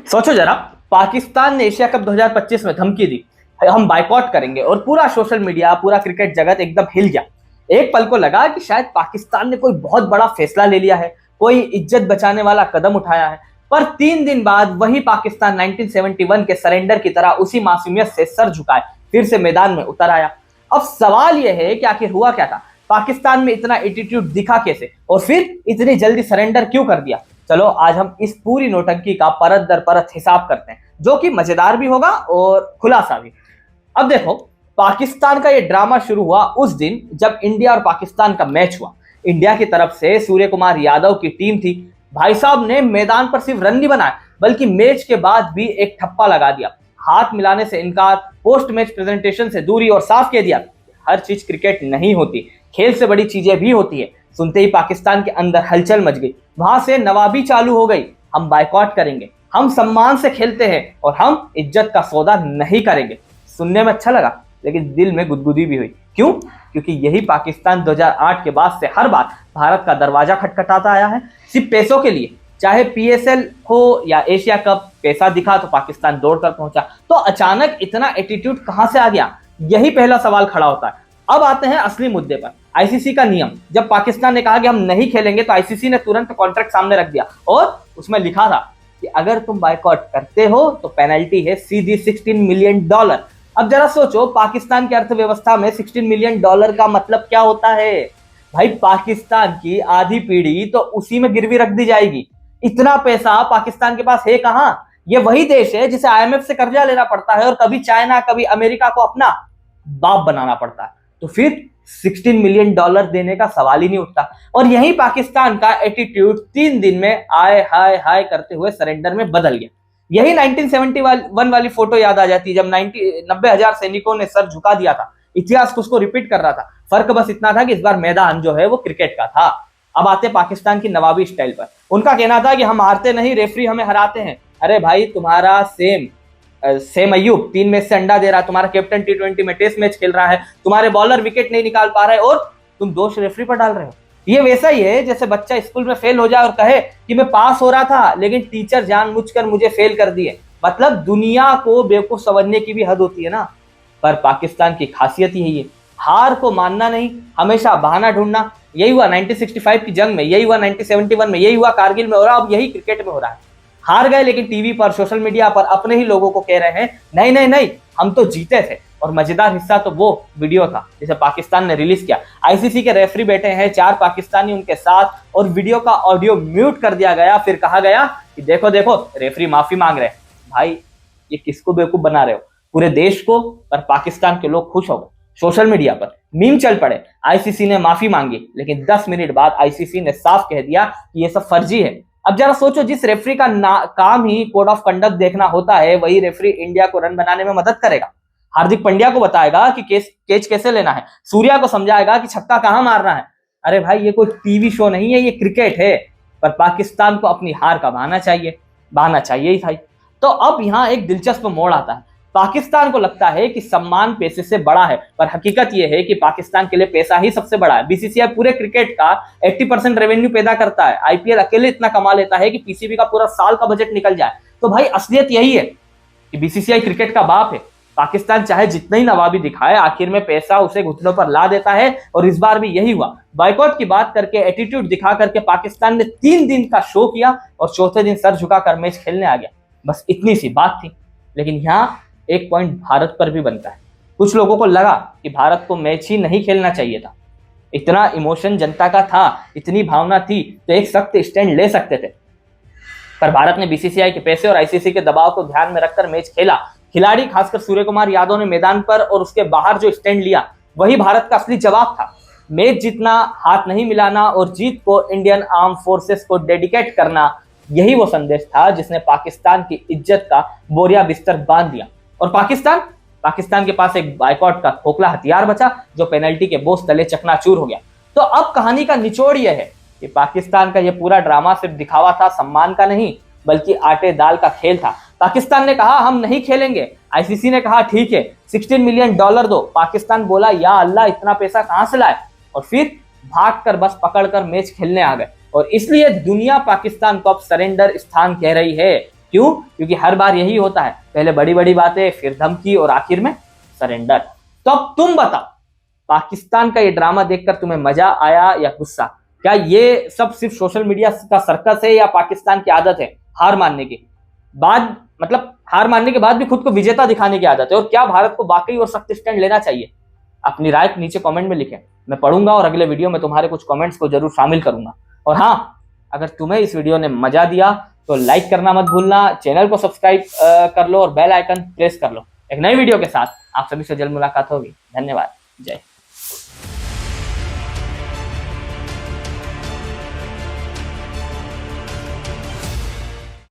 सोचो जरा, पाकिस्तान ने एशिया कप 2025 में धमकी दी, हम बाइकआउट करेंगे, और पूरा सोशल मीडिया, पूरा क्रिकेट जगत एकदम हिल गया। एक पल को लगा कि शायद पाकिस्तान ने कोई बहुत बड़ा फैसला ले लिया है, कोई इज्जत बचाने वाला कदम उठाया है। पर 3 दिन बाद वही पाकिस्तान 1971 के सरेंडर की तरह उसी मासूमियत से सर झुकाए फिर से मैदान में उतर आया। अब सवाल यह है कि आखिर हुआ क्या था? पाकिस्तान में इतना एटीट्यूड दिखा कैसे, और फिर इतनी जल्दी सरेंडर क्यों कर दिया? चलो आज हम इस पूरी नौटंकी का परत दर परत हिसाब करते हैं, जो कि मजेदार भी होगा और खुलासा भी। अब देखो, पाकिस्तान का ये ड्रामा शुरू हुआ उस दिन जब इंडिया और पाकिस्तान का मैच हुआ। इंडिया की तरफ से सूर्य कुमार यादव की टीम थी। भाई साहब ने मैदान पर सिर्फ रन नहीं बनाए, बल्कि मैच के बाद भी एक ठप्पा लगा दिया, हाथ मिलाने से इनकार, पोस्ट मैच प्रेजेंटेशन से दूरी, और साफ कह दिया हर चीज क्रिकेट नहीं होती, खेल से बड़ी चीजें भी होती है। सुनते ही पाकिस्तान के अंदर हलचल मच गई, वहां से नवाबी चालू हो गई। हम बाइकआउट करेंगे, हम सम्मान से खेलते हैं, और हम इज्जत का सौदा नहीं करेंगे। सुनने में अच्छा लगा, लेकिन दिल में गुदगुदी भी हुई। क्यों? क्योंकि यही पाकिस्तान 2008 के बाद से हर बार भारत का दरवाजा खटखटाता आया है, सिर्फ पैसों के लिए। चाहे पीएसएल हो या एशिया कप, पैसा दिखा तो पाकिस्तान दौड़कर पहुंचा। तो अचानक इतना एटीट्यूड कहां से आ गया? यही पहला सवाल खड़ा होता है। अब आते हैं असली मुद्दे पर, आईसीसी का नियम। जब पाकिस्तान ने कहा कि हम नहीं खेलेंगे, तो आईसीसी ने तुरंत कॉन्ट्रैक्ट सामने रख दिया, और उसमें लिखा था कि अगर तुम बाइकआउट करते हो तो पेनल्टी है सीधी $16 मिलियन। अब जरा सोचो, पाकिस्तान की अर्थव्यवस्था में $16 मिलियन का मतलब क्या होता है? भाई, पाकिस्तान की आधी पीढ़ी तो उसी में गिरवी रख दी जाएगी। इतना पैसा पाकिस्तान के पास है कहां? ये वही देश है जिसे आईएमएफ से कर्जा लेना पड़ता है, और कभी चाइना, कभी अमेरिका को अपना बाप बनाना पड़ता है। तो फिर $16 मिलियन देने का सवाल ही नहीं उठता। और यही पाकिस्तान का एटीट्यूड 3 दिन में आए हाय हाय करते हुए सरेंडर में बदल गया। यही 1971 वाली फोटो याद आ जाती है, जब 90,000 सैनिकों ने सर झुका दिया था। इतिहास उसको रिपीट कर रहा था। फर्क बस इतना था कि इस बार मैदान जो है वो क्रिकेट का था। अब आते पाकिस्तान की नवाबी स्टाइल पर। उनका कहना था कि हम हारते नहीं, रेफरी हमें हराते हैं। अरे भाई, तुम्हारा सेम अय्यूब 3 मैच से अंडा दे रहा है, तुम्हारा कैप्टन T20 में टेस्ट मैच खेल रहा है, तुम्हारे बॉलर विकेट नहीं निकाल पा रहे, और तुम दोष रेफरी पर डाल रहे हो। ये वैसा ही है जैसे बच्चा स्कूल में फेल हो जाए और कहे कि मैं पास हो रहा था, लेकिन टीचर जानबूझकर मुझे फेल कर दिए। मतलब दुनिया को बेवकूफ समझने की भी हद होती है ना। पर पाकिस्तान की खासियत यही है, हार को मानना नहीं, हमेशा बहाना ढूंढना। यही हुआ 1965 की जंग में, यही हुआ 1971 में, यही हुआ कारगिल में, और अब यही क्रिकेट में हो रहा है। हार गए, लेकिन टीवी पर, सोशल मीडिया पर अपने ही लोगों को कह रहे हैं नहीं नहीं नहीं, हम तो जीते थे। और मजेदार हिस्सा तो वो वीडियो था जिसे पाकिस्तान ने रिलीज किया। आईसीसी के रेफरी बैठे हैं, 4 पाकिस्तानी उनके साथ, और वीडियो का ऑडियो म्यूट कर दिया गया। फिर कहा गया कि देखो देखो, रेफरी माफी मांग रहे हैं। भाई, ये किसको बेवकूफ बना रहे हो? पूरे देश को। पर पाकिस्तान के लोग खुश हो गए। सोशल मीडिया पर मीम चल पड़े, आईसीसी ने माफी मांगी, लेकिन 10 मिनट बाद आईसीसी ने साफ कह दिया कि ये सब फर्जी है। अब जरा सोचो, जिस रेफरी का काम ही कोड ऑफ कंडक्ट देखना होता है, वही रेफरी इंडिया को रन बनाने में मदद करेगा। हार्दिक पांड्या को बताएगा कि कैच कैसे लेना है, सूर्या को समझाएगा कि छक्का कहां मारना है। अरे भाई, ये कोई टीवी शो नहीं है, ये क्रिकेट है। पर पाकिस्तान को अपनी हार का बहाना चाहिए ही था। तो अब यहाँ एक दिलचस्प मोड़ आता है। पाकिस्तान को लगता है कि सम्मान पैसे से बड़ा है, पर हकीकत यह है कि पाकिस्तान के लिए पैसा ही सबसे बड़ा है। बीसीसीआई पूरे क्रिकेट का 80% रेवेन्यू पैदा करता है। आईपीएल अकेले इतना कमा लेता है कि पीसीबी का पूरा साल का बजट निकल जाए। तो भाई, असलियत यही है कि बीसीसीआई क्रिकेट का बाप है। पाकिस्तान चाहे जितना ही नवाबी दिखाए, आखिर में पैसा उसे घुटनों पर ला देता है, और इस बार भी यही हुआ। बाइकआउट की बात करके, एटीट्यूड दिखा करके पाकिस्तान ने 3 दिन का शो किया, और चौथे दिन सर झुकाकर मैच खेलने आ गया। बस इतनी सी बात थी। लेकिन यहाँ एक पॉइंट भारत पर भी बनता है। कुछ लोगों को लगा कि भारत को मैच ही नहीं खेलना चाहिए था। इतना इमोशन जनता का था, इतनी भावना थी, तो एक सख्त स्टैंड ले सकते थे। पर भारत ने बीसीसीआई के पैसे और आईसीसी के दबाव को ध्यान में रखकर मैच खेला। खिलाड़ी, खासकर सूर्य कुमार यादव ने मैदान पर और उसके बाहर जो स्टैंड लिया, वही भारत का असली जवाब था। मैच जीतना, हाथ नहीं मिलाना, और जीत को इंडियन आर्म फोर्सेस को डेडिकेट करना, यही वो संदेश था जिसने पाकिस्तान की इज्जत का बोरिया बिस्तर बांध दिया। और पाकिस्तान के पास एक बाइकआउट का खोखला हथियार बचा, जो पेनल्टी के बोझ तले चकनाचूर हो गया। तो अब कहानी का निचोड़ यह है कि पाकिस्तान का यह पूरा ड्रामा सिर्फ दिखावा था, सम्मान का नहीं, बल्कि आटे दाल का खेल था। पाकिस्तान ने कहा हम नहीं खेलेंगे, आईसीसी ने कहा ठीक है, $16 मिलियन दो। पाकिस्तान बोला या अल्लाह, इतना पैसा कहां से लाए, और फिर भागकर बस पकड़कर मैच खेलने आ गए। और इसलिए दुनिया पाकिस्तान को अब सरेंडर स्थान कह रही है। क्यों? क्योंकि हर बार यही होता है, पहले बड़ी बड़ी बातें, फिर धमकी और आखिर में सरेंडर। तो अब तुम बताओ, पाकिस्तान का ये ड्रामा देखकर तुम्हें मजा आया या गुस्सा? क्या ये सब सिर्फ सोशल मीडिया का सर्कस है या पाकिस्तान की आदत है हार मानने की बाद, मतलब हार मानने के बाद भी खुद को विजेता दिखाने की आदत है? और क्या भारत को वाकई और सख्त स्टैंड लेना चाहिए? अपनी राय नीचे कमेंट में लिखें, मैं पढ़ूंगा और अगले वीडियो में तुम्हारे कुछ कमेंट्स को जरूर शामिल करूंगा। और हाँ, अगर तुम्हें इस वीडियो ने मजा दिया तो लाइक करना मत भूलना, चैनल को सब्सक्राइब कर लो और बेल आइकन प्रेस कर लो। एक नई वीडियो के साथ आप सभी से जल्द मुलाकात होगी। धन्यवाद। जय